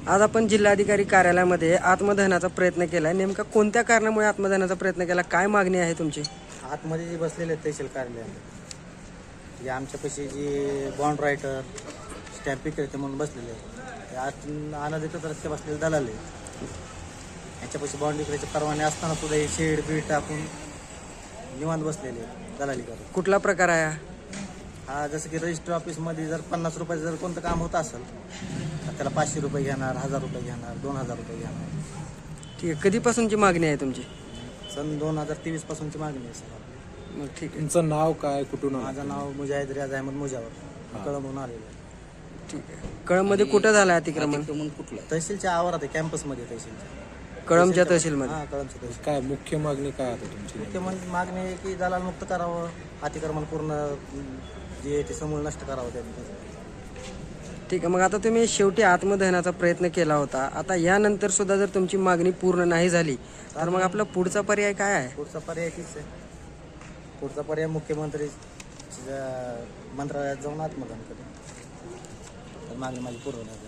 आज आपण जिल्हाधिकारी कार्यालयामध्ये आत्मदहनाचा प्रयत्न केला. नेमका कोणत्या कारणामुळे आत्मदहनाचा प्रयत्न केला, काय मागणी आहे तुमची? आतमध्ये जे बसलेले आहेत तहसील कार्यालयात जे आमच्यापाशी जे बॉन्ड रायटर स्टॅम्प विक्रेते म्हणून बसलेले आहेत, ते अनधिकृत रस्ते बसलेले दलाल आहेत. यांच्यापाशी बॉन्ड विक्रीचे परवाने असताना सुद्धा हे शेड बीड टाकून निवांत बसलेले आहेत दलाली करत. कुठला प्रकार आहे हा जसं की रजिस्टर ऑफिसमध्ये जर 50 रुपयाचं जर कोणतं काम होत असेल तर त्याला 500 रुपये घेणार, 1000 रुपये घेणार, 2000 रुपये घेणार. ठीक आहे. कधीपासूनची मागणी आहे तुमची? सन 2023 पासूनची मागणी आहे सर. मग ठीक आहे. तुमचं नाव काय, कुठून आलं? माझं नाव मुजाहिद रियाज अहमद मुजावर, कळंबून आलेलं आहे. ठीक आहे. कळममध्ये कुठं झालं अतिक्रमण? तहसीलच्या आवारात आहे, कॅम्पसमध्ये तहसीलच्या. कळमच्या तहसीलमध्ये. हां, कळमच्या तहसील. काय मुख्य मागणी काय आता तुमची? मुख्य मागणी आहे की दलाल मुक्त करावं, अतिक्रमण पूर्ण जे आहे ते समूळ नष्ट करावं त्यांनी. ठीक आहे. मग आता तुम्ही शेवटी आत्मदहनाचा प्रयत्न केला होता, आता यानंतर सुद्धा जर तुमची मागणी पूर्ण नाही झाली तर मग आपला पुढचा पर्याय काय आहे? पुढचा पर्याय तीच आहे. पुढचा पर्याय मुख्यमंत्री मंत्रालयात जाऊन आत्मदहन करेल. तर मागणी माझी पूर्ण नाही झाली.